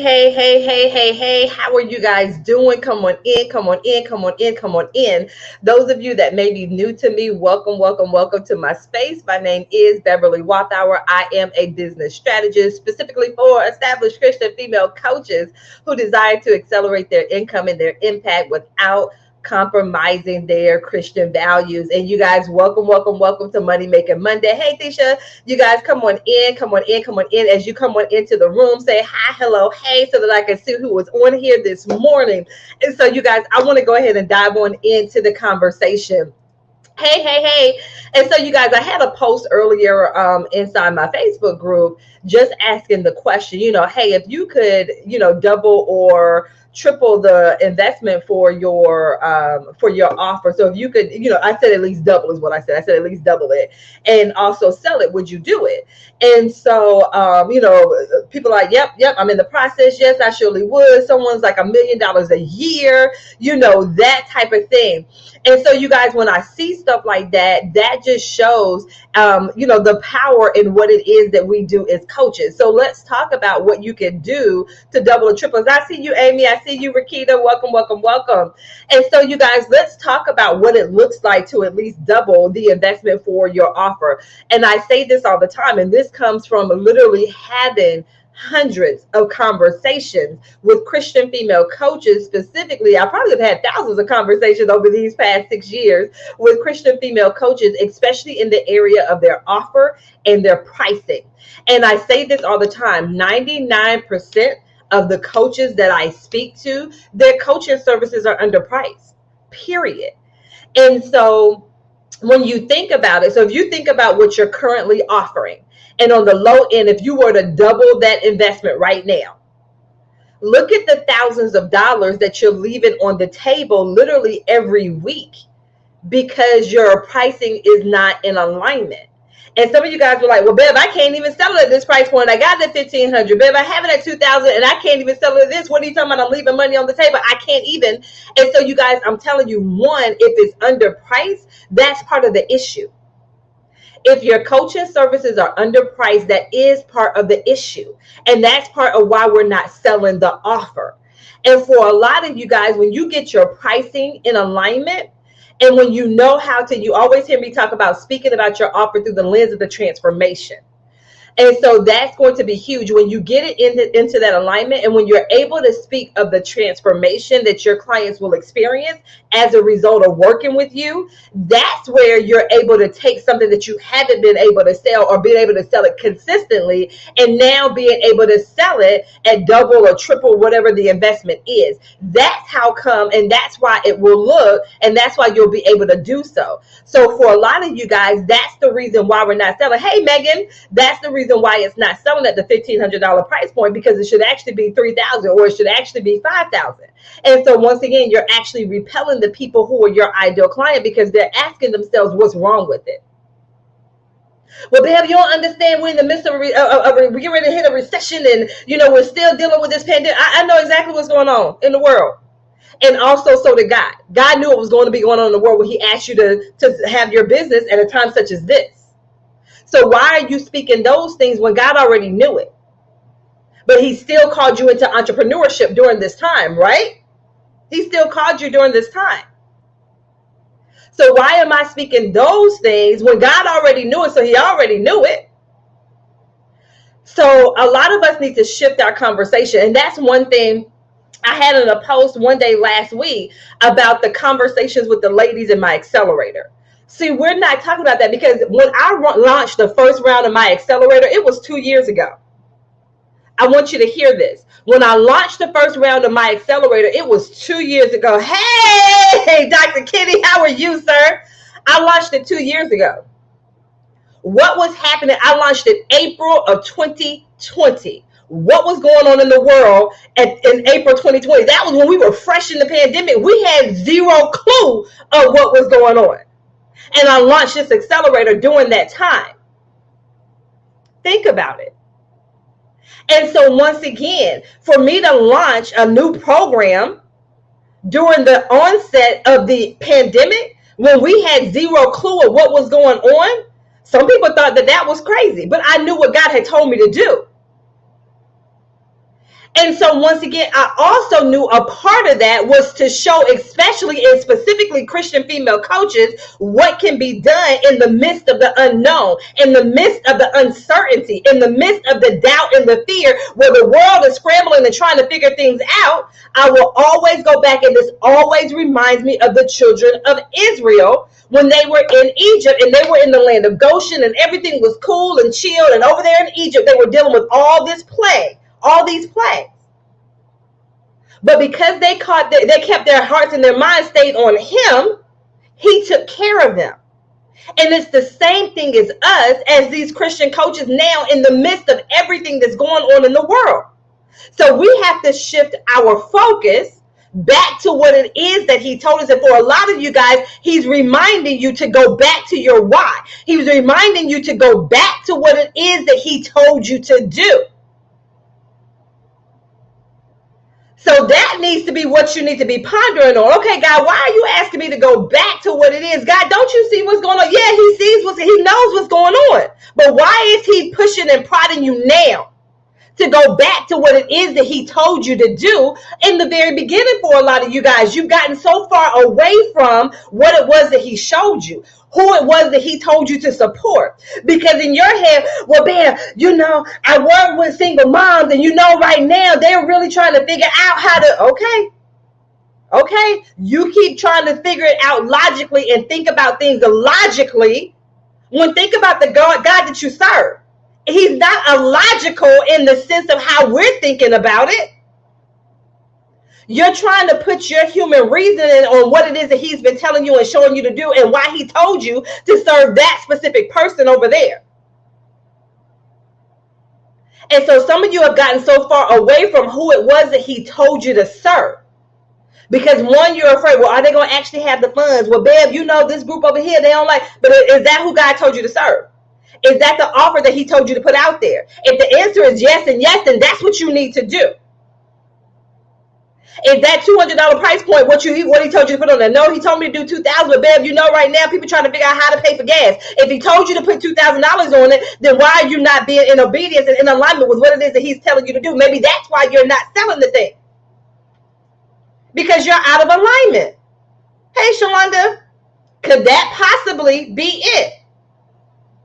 Hey. How are you guys doing? Come on in, come on in, come on in, come on in. Those of you that may be new to me, welcome to my space. My name is Beverly Walthour. I am a business strategist specifically for established Christian female coaches who desire to accelerate their income and their impact without compromising their Christian values. And you guys, welcome to Money Making Monday. Hey, Tisha, you guys come on in. As you come on into the room, say hi, hello, hey, so that I can see who was on here this morning. And so you guys, I want to go ahead and dive on into the conversation. Hey. And so you guys, I had a post earlier inside my Facebook group just asking the question, hey, if you could, double or triple the investment for your offer. So if you could, I said at least double is what I said. I said at least double it and also sell it. Would you do it? And so, people are like, yep, I'm in the process. Yes, I surely would. Someone's like $1 million a year, that type of thing. And so you guys, when I see stuff like that, that just shows, the power in what it is that we do as coaches. So let's talk about what you can do to double or triple. I see you, Amy. I see you, Rakita. Welcome. And so you guys, let's talk about what it looks like to at least double the investment for your offer. And I say this all the time, and this comes from literally having hundreds of conversations with Christian female coaches. Specifically, I probably have had thousands of conversations over these past 6 years with Christian female coaches, especially in the area of their offer and their pricing. And I say this all the time, 99% of the coaches that I speak to, their coaching services are underpriced, period. And so when you think about it, so if you think about what you're currently offering, and on the low end, if you were to double that investment right now, look at the thousands of dollars that you're leaving on the table literally every week because your pricing is not in alignment. And some of you guys were like, well, Bev, I can't even sell it at this price point. I got it at $1,500. Bev, I have it at $2,000 and I can't even sell it at this. What are you talking about? I'm leaving money on the table. I can't even. And so you guys, I'm telling you, one, if it's underpriced, that's part of the issue. If your coaching services are underpriced, that is part of the issue. And that's part of why we're not selling the offer. And for a lot of you guys, when you get your pricing in alignment, and when you know how to, you always hear me talk about speaking about your offer through the lens of the transformation. And so that's going to be huge when you get it into that alignment, and when you're able to speak of the transformation that your clients will experience as a result of working with you. That's where you're able to take something that you haven't been able to sell or been able to sell it consistently, and now being able to sell it at double or triple whatever the investment is. That's how come, and that's why it will look, and that's why you'll be able to do so. So for a lot of you guys, that's the reason why we're not selling. Hey, Megan, that's the reason why it's not selling at the $1,500 price point, because it should actually be $3,000 or it should actually be $5,000. And so once again, you're actually repelling the people who are your ideal client because they're asking themselves what's wrong with it. Well, Bev, you don't understand. We're in the midst of we're getting ready to hit a recession, and we're still dealing with this pandemic. I know exactly what's going on in the world. And also, so did God. God knew what was going to be going on in the world when he asked you to have your business at a time such as this. So why are you speaking those things when God already knew it? But he still called you into entrepreneurship during this time, right? He still called you during this time. So why am I speaking those things when God already knew it? So he already knew it. So a lot of us need to shift our conversation. And that's one thing I had in a post one day last week about the conversations with the ladies in my accelerator. See, we're not talking about that because when I launched the first round of my accelerator, it was 2 years ago. I want you to hear this. When I launched the first round of my accelerator, it was 2 years ago. Hey, Dr. Kitty, how are you, sir? I launched it 2 years ago. What was happening? I launched in April of 2020. What was going on in the world in April 2020? That was when we were fresh in the pandemic. We had zero clue of what was going on. And I launched this accelerator during that time. Think about it. And so once again, for me to launch a new program during the onset of the pandemic, when we had zero clue of what was going on, some people thought that was crazy, but I knew what God had told me to do. And so once again, I also knew a part of that was to show, especially and specifically Christian female coaches, what can be done in the midst of the unknown, in the midst of the uncertainty, in the midst of the doubt and the fear, where the world is scrambling and trying to figure things out. I will always go back, and this always reminds me of the children of Israel when they were in Egypt and they were in the land of Goshen and everything was cool and chill. And over there in Egypt, they were dealing with all these plagues. But because they kept their hearts and their minds stayed on him, he took care of them. And it's the same thing as us, as these Christian coaches now, in the midst of everything that's going on in the world. So we have to shift our focus back to what it is that he told us. And for a lot of you guys, he's reminding you to go back to your why. He was reminding you to go back to what it is that he told you to do. So that needs to be what you need to be pondering on. Okay, God, why are you asking me to go back to what it is? God, don't you see what's going on? Yeah, he knows what's going on. But why is he pushing and prodding you now to go back to what it is that he told you to do in the very beginning? For a lot of you guys, you've gotten so far away from what it was that he showed you, who it was that he told you to support. Because in your head, well, man, I work with single moms, and right now they're really trying to figure out how to, okay, you keep trying to figure it out logically and think about things illogically. Think about the God that you serve. He's not illogical in the sense of how we're thinking about it. You're trying to put your human reasoning on what it is that he's been telling you and showing you to do, and why he told you to serve that specific person over there. And so some of you have gotten so far away from who it was that he told you to serve. Because one, you're afraid, well, are they going to actually have the funds? Well, babe, this group over here, they don't like, but is that who God told you to serve? Is that the offer that he told you to put out there? If the answer is yes and yes, then that's what you need to do. Is that $200 price point what he told you to put on there? No, he told me to do $2,000, but babe, right now people trying to figure out how to pay for gas. If he told you to put $2,000 on it, then why are you not being in obedience and in alignment with what it is that he's telling you to do? Maybe that's why you're not selling the thing. Because you're out of alignment. Hey, Shalonda, could that possibly be it?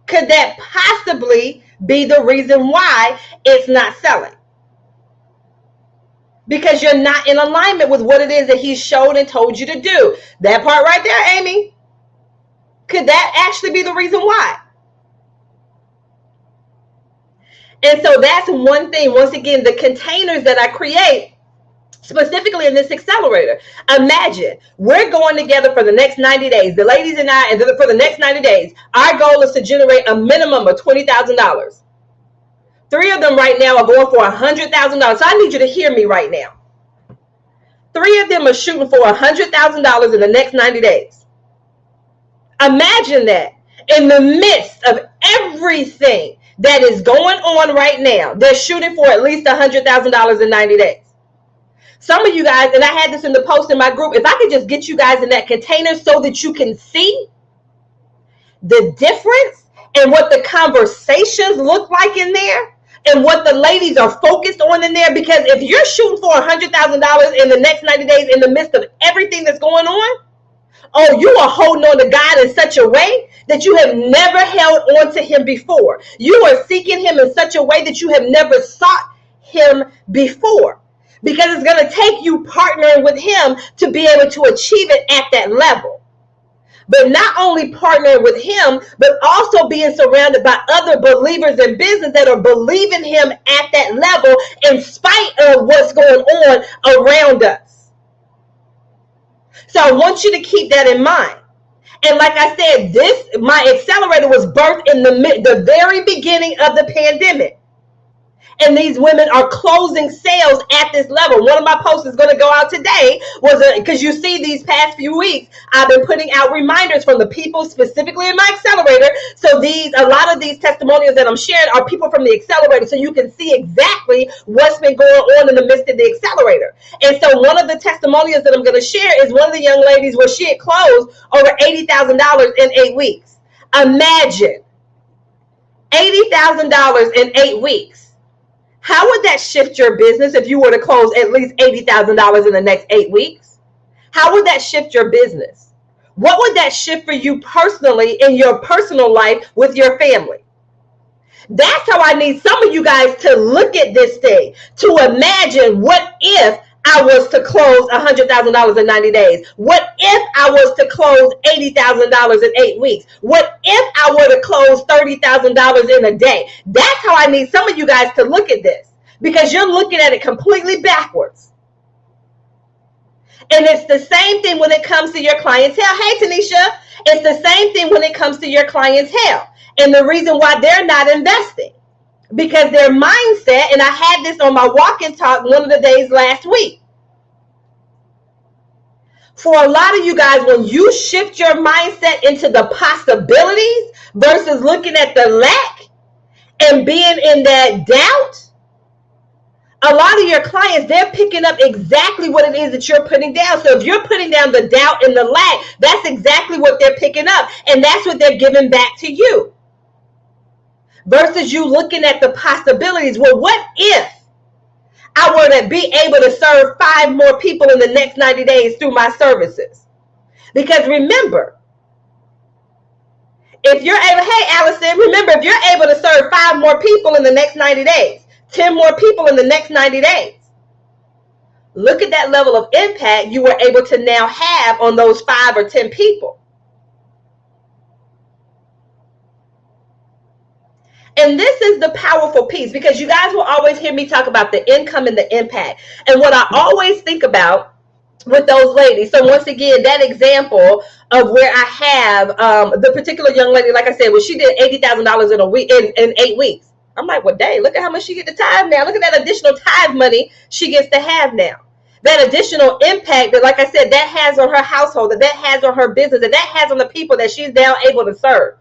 Could that possibly be the reason why it's not selling? Because you're not in alignment with what it is that he showed and told you to do. That part right there, Amy. Could that actually be the reason why? And so that's one thing. Once again, the containers that I create, specifically in this accelerator. Imagine we're going together for the next 90 days. The ladies and I, and for the next 90 days, our goal is to generate a minimum of $20,000. 3 of them right now are going for $100,000. So I need you to hear me right now. 3 of them are shooting for $100,000 in the next 90 days. Imagine that in the midst of everything that is going on right now, they're shooting for at least $100,000 in 90 days. Some of you guys, and I had this in the post in my group, if I could just get you guys in that container so that you can see the difference and what the conversations look like in there and what the ladies are focused on in there. Because if you're shooting for $100,000 in the next 90 days in the midst of everything that's going on, you are holding on to God in such a way that you have never held on to him before. You are seeking him in such a way that you have never sought him before. Because it's going to take you partnering with him to be able to achieve it at that level. But not only partnering with him, but also being surrounded by other believers in business that are believing him at that level in spite of what's going on around us. So I want you to keep that in mind. And like I said, my accelerator was birthed in the very beginning of the pandemic. And these women are closing sales at this level. One of my posts is going to go out today because you see these past few weeks, I've been putting out reminders from the people specifically in my accelerator. So a lot of these testimonials that I'm sharing are people from the accelerator. So you can see exactly what's been going on in the midst of the accelerator. And so one of the testimonials that I'm going to share is one of the young ladies where she had closed over $80,000 in 8 weeks. Imagine $80,000 in 8 weeks. How would that shift your business if you were to close at least $80,000 in the next 8 weeks? How would that shift your business? What would that shift for you personally in your personal life with your family? That's how I need some of you guys to look at this thing, to imagine, what if I was to close $100,000 in 90 days? What if I was to close $80,000 in 8 weeks? What if I were to close $30,000 in a day? That's how I need some of you guys to look at this, because you're looking at it completely backwards. And it's the same thing when it comes to your clientele. Hey, Tanisha, it's the same thing when it comes to your clientele. And the reason why they're not investing, because their mindset, and I had this on my walk and talk one of the days last week. For a lot of you guys, when you shift your mindset into the possibilities versus looking at the lack and being in that doubt, a lot of your clients, they're picking up exactly what it is that you're putting down. So if you're putting down the doubt and the lack, that's exactly what they're picking up. And that's what they're giving back to you. Versus you looking at the possibilities. Well, what if I were to be able to serve 5 more people in the next 90 days through my services? Because remember, if you're able, hey, Allison, remember, if you're able to serve 5 more people in the next 90 days, 10 more people in the next 90 days, look at that level of impact you were able to now have on those 5 or 10 people. And this is the powerful piece, because you guys will always hear me talk about the income and the impact. And what I always think about with those ladies, so once again, that example of where I have the particular young lady, like I said, well, she did $80,000 in a week in 8 weeks. I'm like, well, dang, look at how much she get to tithe now. Look at that additional tithe money she gets to have now. That additional impact that, like I said, that has on her household, that has on her business, that has on the people that she's now able to serve.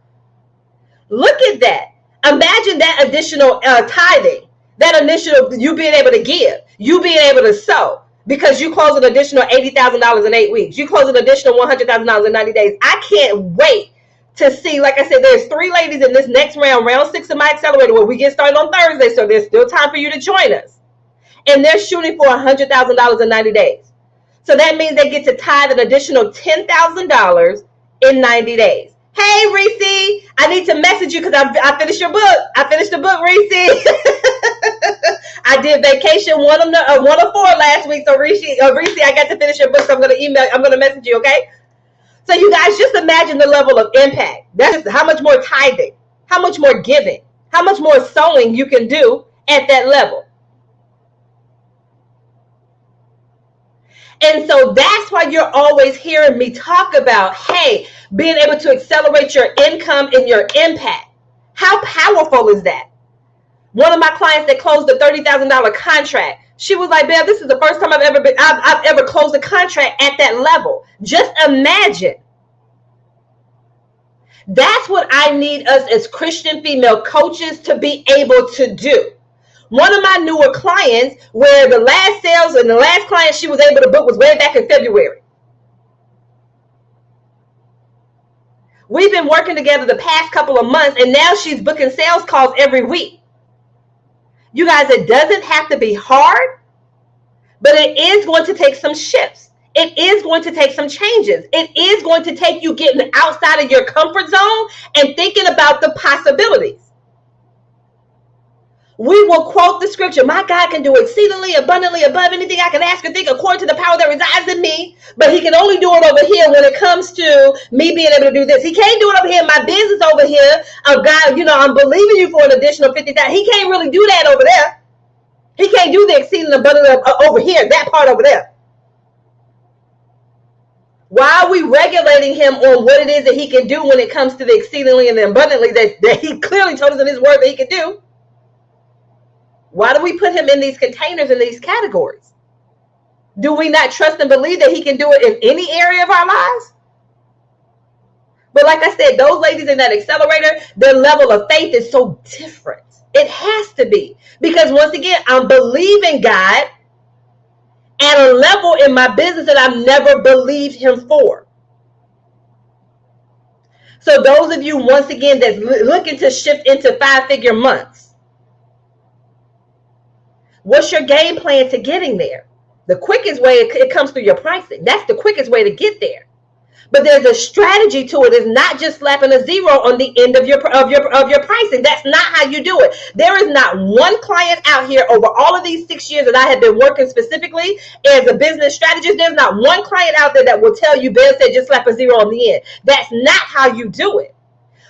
Look at that. Imagine that additional tithing, that initial, you being able to give, you being able to sow, because you close an additional $80,000 in 8 weeks. You close an additional $100,000 in 90 days. I can't wait to see. Like I said, there's 3 ladies in this next round 6 of my accelerator, where we get started on Thursday. So there's still time for you to join us. And they're shooting for $100,000 in 90 days. So that means they get to tithe an additional $10,000 in 90 days. Hey, Reese, I need to message you because I finished your book. I finished the book, Reese. I did vacation 1 of 4 last week. So Reese, I got to finish your book. So I'm going to message you, okay? So you guys just imagine the level of impact. That's how much more tithing, how much more giving, how much more sowing you can do at that level. And so that's why you're always hearing me talk about, hey, being able to accelerate your income and your impact. How powerful is that? One of my clients that closed a $30,000 contract, she was like, "Bev, this is the first time I've ever closed a contract at that level." Just imagine. That's what I need us as Christian female coaches to be able to do. One of my newer clients, where the last sales and the last client she was able to book was way back in February. We've been working together the past couple of months, and now she's booking sales calls every week. You guys, it doesn't have to be hard, but it is going to take some shifts. It is going to take some changes. It is going to take you getting outside of your comfort zone and thinking about the possibilities. We will quote the scripture, "My God can do exceedingly abundantly above anything I can ask or think, according to the power that resides in me." But he can only do it over here when it comes to me being able to do this. He can't do it over here in my business over here. God, I'm believing you for an additional 50,000. He can't really do that over there. He can't do the exceedingly abundantly over here, that part over there. Why are we regulating him on what it is that he can do when it comes to the exceedingly and the abundantly that he clearly told us in his word that he can do? Why do we put him in these containers, in these categories? Do we not trust and believe that he can do it in any area of our lives? But like I said, those ladies in that accelerator, their level of faith is so different. It has to be. Because once again, I'm believing God at a level in my business that I've never believed him for. So those of you, once again, that's looking to shift into 5-figure months, What's your game plan to getting there? The quickest way, it comes through your pricing. That's the quickest way to get there. But there's a strategy to it. It's not just slapping a zero on the end of your pricing. That's not how you do it. There is not one client out here over all of these 6 years that I have been working specifically as a business strategist. There's not one client out there that will tell you, Ben said, just slap a zero on the end. That's not how you do it.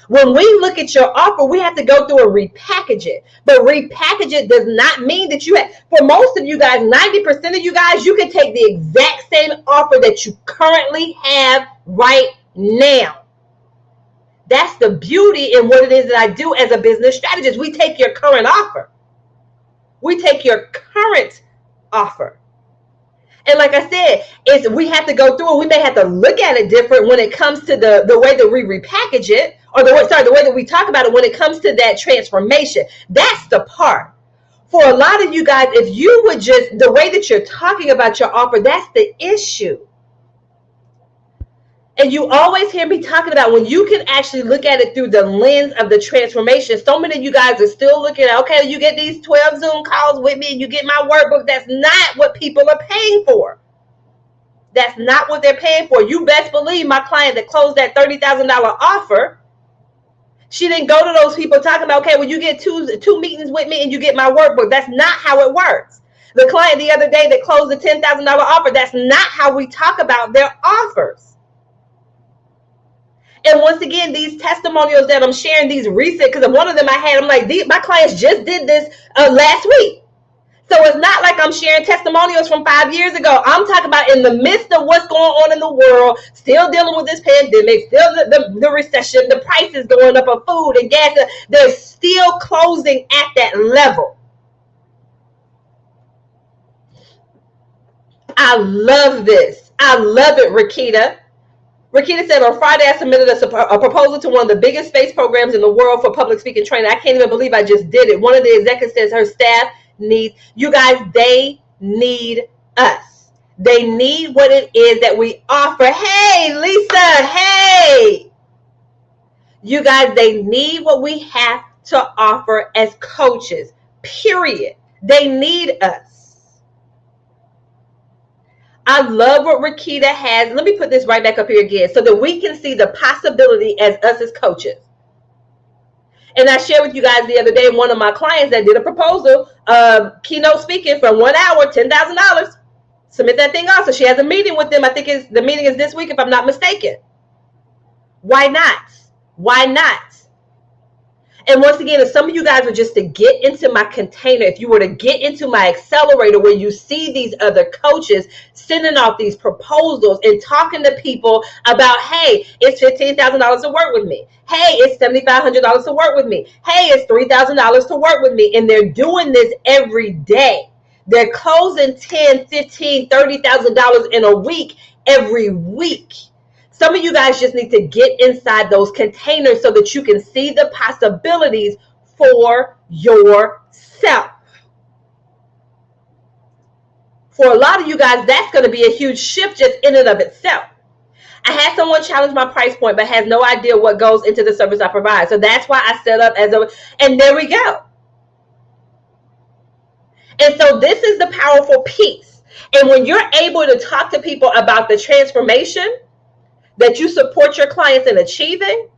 When we look at your offer, we have to go through and repackage it. But repackage it does not mean that you have, for most of you guys, 90% of you guys, you can take the exact same offer that you currently have right now. That's the beauty in what it is that I do as a business strategist. We take your current offer. We take your current offer. And like I said, we have to go through it. We may have to look at it different when it comes to the way that we repackage it, or the way that we talk about it when it comes to that transformation. That's the part. For a lot of you guys, if you would just, the way that you're talking about your offer, that's the issue. And you always hear me talking about when you can actually look at it through the lens of the transformation. So many of you guys are still looking at, okay, you get these 12 Zoom calls with me and you get my workbook. That's not what people are paying for. That's not what they're paying for. You best believe my client that closed that $30,000 offer, she didn't go to those people talking about, okay, well, you get two meetings with me and you get my workbook. That's not how it works. The client the other day that closed the $10,000 offer, that's not how we talk about their offers. And once again, these testimonials that I'm sharing, these recent, because one of them I had, I'm like, my clients just did this last week. So it's not like I'm sharing testimonials from 5 years ago. I'm talking about in the midst of what's going on in the world, still dealing with this pandemic, still the recession, the prices going up of food and gas. They're still closing at that level. I love this. I love it, Rakita. Rakita said, on Friday, I submitted a proposal to one of the biggest space programs in the world for public speaking training. I can't even believe I just did it. One of the executives says her staff needs, you guys, they need us. They need what it is that we offer. Hey, Lisa, hey. You guys, they need what we have to offer as coaches, period. They need us. I love what Rakita has. Let me put this right back up here again so that we can see the possibility as us as coaches. And I shared with you guys the other day, one of my clients that did a proposal, keynote speaking for 1 hour, $10,000. Submit that thing off. So she has a meeting with them. I think the meeting is this week, if I'm not mistaken. Why not? Why not? And once again, if some of you guys were just to get into my container, if you were to get into my accelerator where you see these other coaches sending off these proposals and talking to people about, hey, it's $15,000 to work with me. Hey, it's $7,500 to work with me. Hey, it's $3,000 to work with me. And they're doing this every day. They're closing $10,000, $15,000, $30,000 in a week every week. Some of you guys just need to get inside those containers so that you can see the possibilities for yourself. For a lot of you guys, that's going to be a huge shift just in and of itself. I had someone challenge my price point, but has no idea what goes into the service I provide. So that's why I set up and there we go. And so this is the powerful piece. And when you're able to talk to people about the transformation that you support your clients in achieving,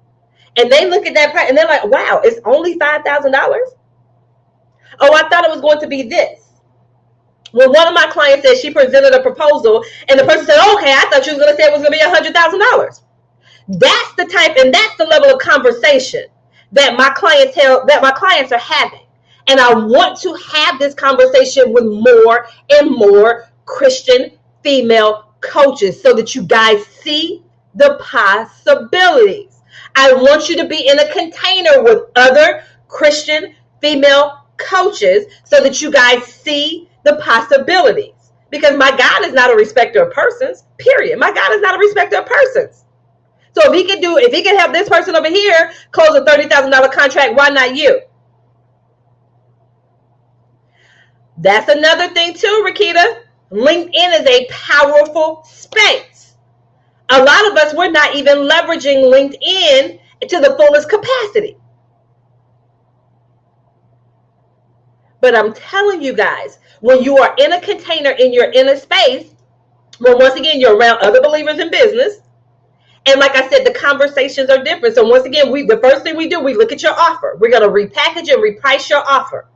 and they look at that price and they're like, wow, it's only $5,000? Oh, I thought it was going to be this. Well, one of my clients said she presented a proposal and the person said, okay, I thought you was going to say it was going to be $100,000. That's the type, and that's the level of conversation that my clients are having. And I want to have this conversation with more and more Christian female coaches so that you guys see the possibilities. I want you to be in a container with other Christian female coaches so that you guys see the possibilities. Because my God is not a respecter of persons, period. My God is not a respecter of persons. So if he can help this person over here close a $30,000 contract, why not you? That's another thing too, Rakita. LinkedIn is a powerful space. A lot of us, we're not even leveraging LinkedIn to the fullest capacity. But I'm telling you guys, when you are in a container in your inner space, well, once again, you're around other believers in business. And like I said, the conversations are different. So once again, the first thing we do, we look at your offer. We're going to repackage and reprice your offer.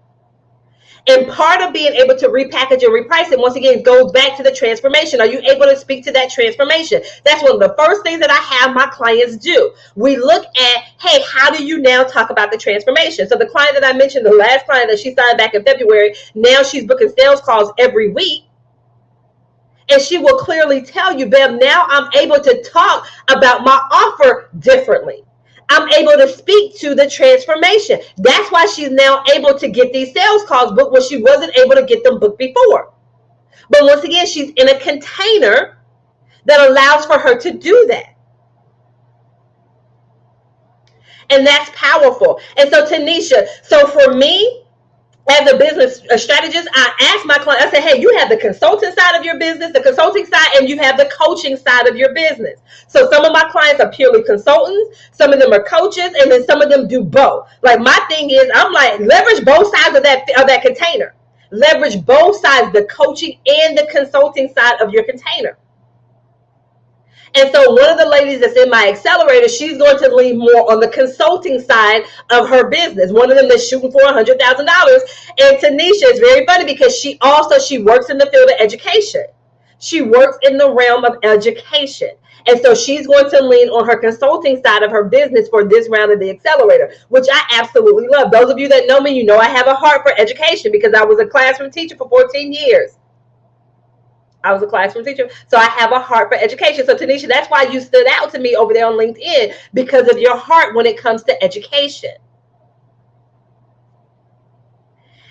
And part of being able to repackage and reprice it, once again, goes back to the transformation. Are you able to speak to that transformation? That's one of the first things that I have my clients do. We look at, hey, how do you now talk about the transformation? So the client that I mentioned, the last client that she signed back in February, now she's booking sales calls every week. And she will clearly tell you, Bev, now I'm able to talk about my offer differently. I'm able to speak to the transformation. That's why she's now able to get these sales calls booked when she wasn't able to get them booked before. But once again, she's in a container that allows for her to do that. And that's powerful. And so, Tanisha, so for me, as a business strategist, I ask my client, I say, hey, you have the consultant side of your business, the consulting side, and you have the coaching side of your business. So some of my clients are purely consultants, some of them are coaches, and then some of them do both. Like my thing is, I'm like, leverage both sides of that container. Leverage both sides, the coaching and the consulting side of your container. And so one of the ladies that's in my accelerator, she's going to lean more on the consulting side of her business. One of them is shooting for $100,000. And Tanisha is very funny because she works in the field of education. She works in the realm of education. And so she's going to lean on her consulting side of her business for this round of the accelerator, which I absolutely love. Those of you that know me, you know I have a heart for education because I was a classroom teacher for 14 years. I was a classroom teacher, so I have a heart for education. So Tanisha, that's why you stood out to me over there on LinkedIn, because of your heart when it comes to education.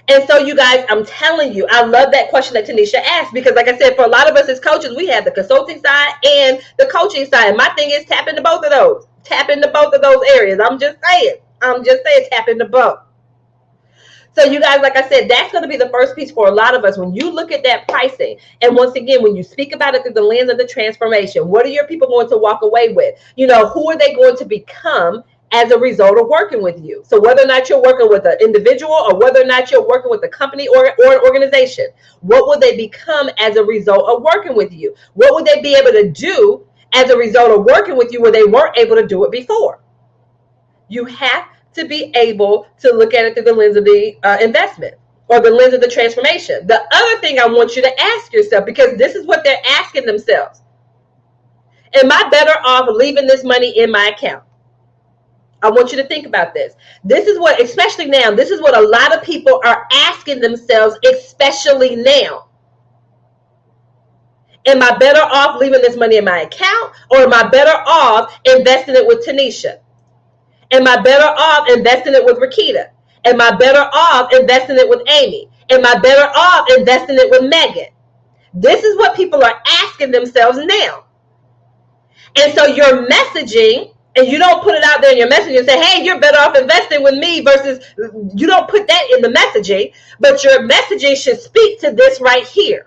And so you guys, I'm telling you, I love that question that Tanisha asked, because like I said, for a lot of us as coaches, we have the consulting side and the coaching side. My thing is tap into both of those. Tap into both of those areas. I'm just saying, tap into both. So you guys, like I said, that's going to be the first piece for a lot of us. When you look at that pricing, and once again, when you speak about it through the lens of the transformation, what are your people going to walk away with? You know, who are they going to become as a result of working with you? So whether or not you're working with an individual or whether or not you're working with a company or an organization, what will they become as a result of working with you? What would they be able to do as a result of working with you where they weren't able to do it before? You have to be able to look at it through the lens of the investment or the lens of the transformation. The other thing I want you to ask yourself, because this is what they're asking themselves: am I better off leaving this money in my account? I want you to think about this. This is what, especially now, this is what a lot of people are asking themselves, especially now. Am I better off leaving this money in my account, or am I better off investing it with Tanisha? Am I better off investing it with Rakita? Am I better off investing it with Amy? Am I better off investing it with Megan? This is what people are asking themselves now. And so your messaging, and you don't put it out there in your messaging and say, hey, you're better off investing with me versus, you don't put that in the messaging, but your messaging should speak to this right here.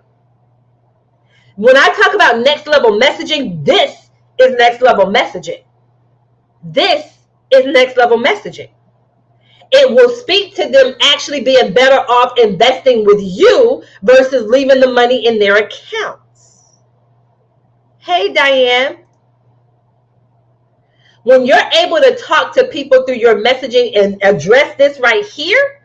When I talk about next level messaging, this is next level messaging. This is next level messaging. It will speak to them actually being better off investing with you versus leaving the money in their accounts. Hey, Diane. When you're able to talk to people through your messaging and address this right here,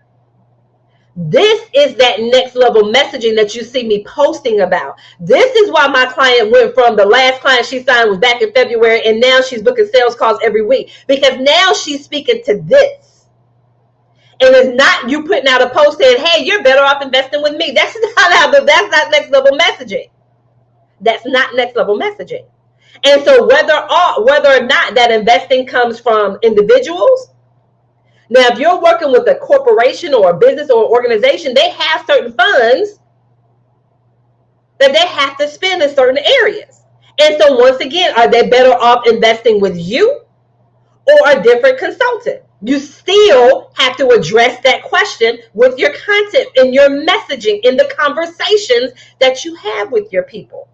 this is that next level messaging that you see me posting about. This is why my client went from the last client she signed was back in February, and now she's booking sales calls every week, because now she's speaking to this. And it's not you putting out a post saying, hey, you're better off investing with me. That's not next level messaging. That's not next level messaging. And so whether or not that investing comes from individuals. Now, if you're working with a corporation or a business or organization, they have certain funds that they have to spend in certain areas. And so once again, are they better off investing with you or a different consultant? You still have to address that question with your content and your messaging in the conversations that you have with your people.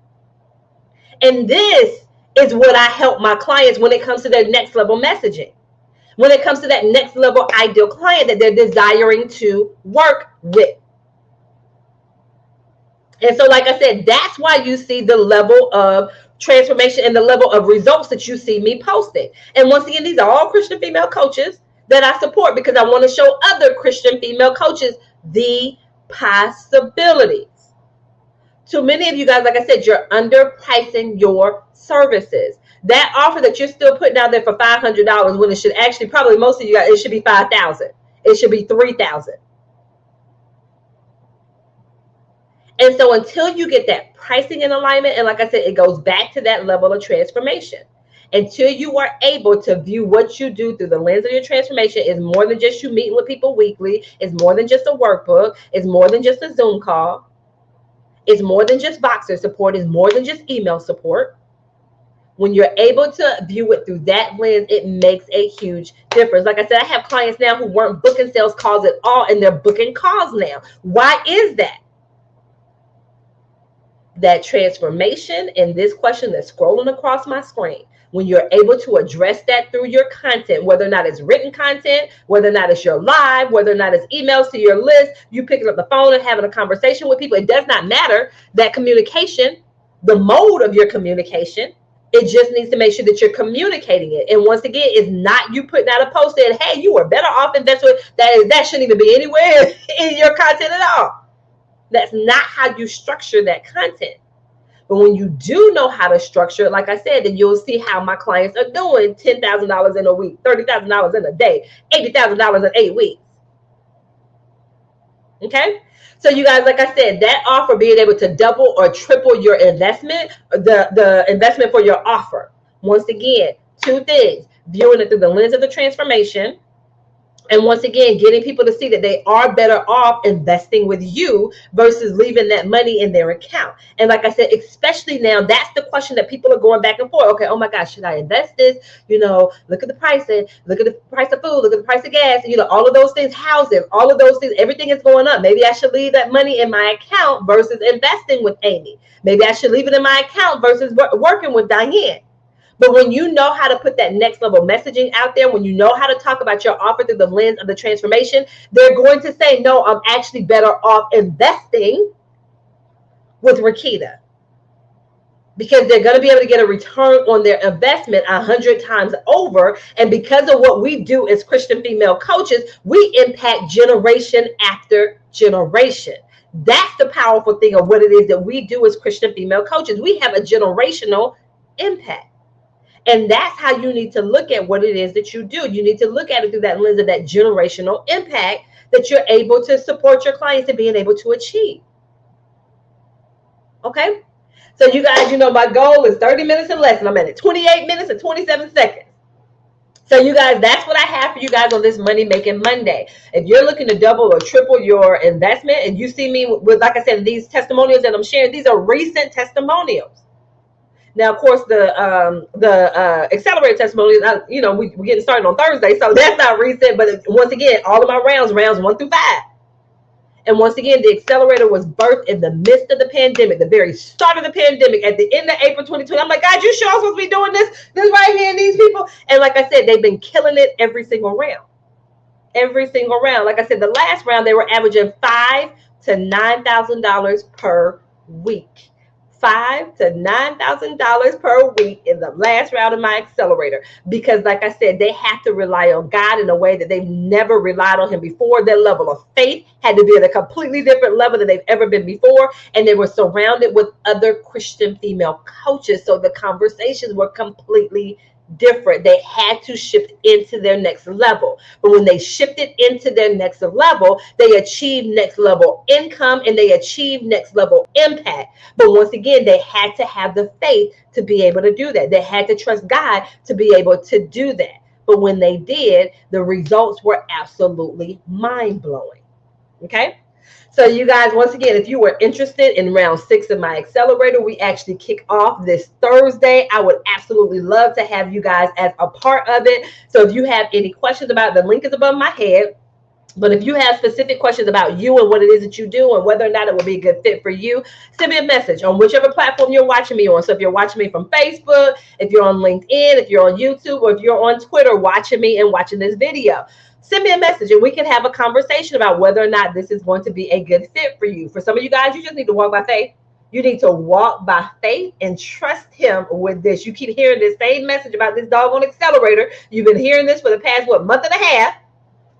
And this is what I help my clients when it comes to their next level messaging. when it comes to that next level ideal client that they're desiring to work with. And so, like I said, that's why you see the level of transformation and the level of results that you see me posting. And once again, these are all Christian female coaches that I support because I want to show other Christian female coaches the possibilities. Too many of you guys, like I said, you're underpricing your services. That offer that you're still putting out there for $500 when it should actually, probably most of you guys, it should be $5,000. It should be $3,000. And so until you get that pricing in alignment, and like I said, it goes back to that level of transformation. Until you are able to view what you do through the lens of your transformation is more than just you meeting with people weekly. It's more than just a workbook. It's more than just a Zoom call. It's more than just Voxer support. It's more than just email support. When you're able to view it through that lens, it makes a huge difference. Like I said, I have clients now who weren't booking sales calls at all, and they're booking calls now. Why is that? That transformation in this question that's scrolling across my screen, when you're able to address that through your content, whether or not it's written content, whether or not it's your live, whether or not it's emails to your list, you picking up the phone and having a conversation with people, it does not matter. That communication, the mode of your communication, it just needs to make sure that you're communicating it. And once again, it's not you putting out a post saying, hey, you are better off, and that's what that shouldn't even be anywhere in your content at all. That's not how you structure that content. But when you do know how to structure it, like I said, then you'll see how my clients are doing $10,000 in a week, $30,000 in a day, $80,000 in 8 weeks. Okay? So you guys, like I said, that offer, being able to double or triple your investment, the investment for your offer. Once again, two things: viewing it through the lens of the transformation. And once again, getting people to see that they are better off investing with you versus leaving that money in their account. And like I said, especially now, that's the question that people are going back and forth. Okay, oh my gosh, should I invest this? You know, look at the pricing, look at the price of food, look at the price of gas, you know, all of those things, housing, all of those things, everything is going up. Maybe I should leave that money in my account versus investing with Amy. Maybe I should leave it in my account versus working with Diane. But when you know how to put that next level messaging out there, when you know how to talk about your offer through the lens of the transformation, they're going to say, no, I'm actually better off investing with Rakita. Because they're going to be able to get a return on their investment 100 times over. And because of what we do as Christian female coaches, we impact generation after generation. That's the powerful thing of what it is that we do as Christian female coaches. We have a generational impact. And that's how you need to look at what it is that you do. You need to look at it through that lens of that generational impact that you're able to support your clients in being able to achieve. Okay? So you guys, you know, my goal is 30 minutes and less, and I'm at 28 minutes and 27 seconds. So you guys, that's what I have for you guys on this Money Making Monday. If you're looking to double or triple your investment, and you see me with, like I said, these testimonials that I'm sharing, these are recent testimonials. Now, of course, the accelerated testimony, you know, we're getting started on Thursday, so that's not recent. But once again, all of my rounds 1 through 5. And once again, the accelerator was birthed in the midst of the pandemic, the very start of the pandemic, at the end of April 2020. I'm like, God, you sure I'm supposed to be doing this right here, and these people? And like I said, they've been killing it every single round. Every single round. Like I said, the last round, they were averaging $5,000 to $9,000 per week. $5,000 to $9,000 per week in the last round of my accelerator, because like I said, they have to rely on God in a way that they've never relied on him before. Their level of faith had to be at a completely different level than they've ever been before, and they were surrounded with other Christian female coaches, so the conversations were completely different. They had to shift into their next level. But when they shifted into their next level, they achieved next level income and they achieved next level impact. But once again, they had to have the faith to be able to do that. They had to trust God to be able to do that. But when they did, the results were absolutely mind-blowing. Okay? So you guys, once again, if you were interested in round 6 of my accelerator, we actually kick off this Thursday. I would absolutely love to have you guys as a part of it. So if you have any questions about it, the link is above my head. But if you have specific questions about you and what it is that you do and whether or not it will be a good fit for you, send me a message on whichever platform you're watching me on. So if you're watching me from Facebook, if you're on LinkedIn, if you're on YouTube, or if you're on Twitter watching me and watching this video, send me a message and we can have a conversation about whether or not this is going to be a good fit for you. For some of you guys, you just need to walk by faith. You need to walk by faith and trust him with this. You keep hearing this same message about this doggone accelerator. You've been hearing this for the past, month and a half.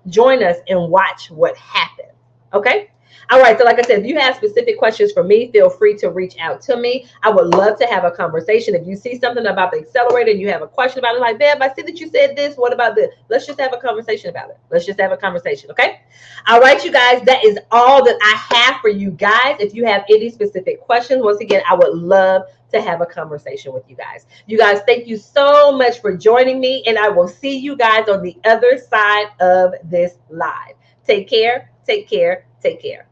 Join us and watch what happens. Okay. All right. So like I said, if you have specific questions for me, feel free to reach out to me. I would love to have a conversation. If you see something about the accelerator and you have a question about it, like, Bev, I see that you said this. What about this? Let's just have a conversation about it. Let's just have a conversation. Okay. All right, you guys, that is all that I have for you guys. If you have any specific questions, once again, I would love to have a conversation with you guys. You guys, thank you so much for joining me, and I will see you guys on the other side of this live. Take care, take care, take care.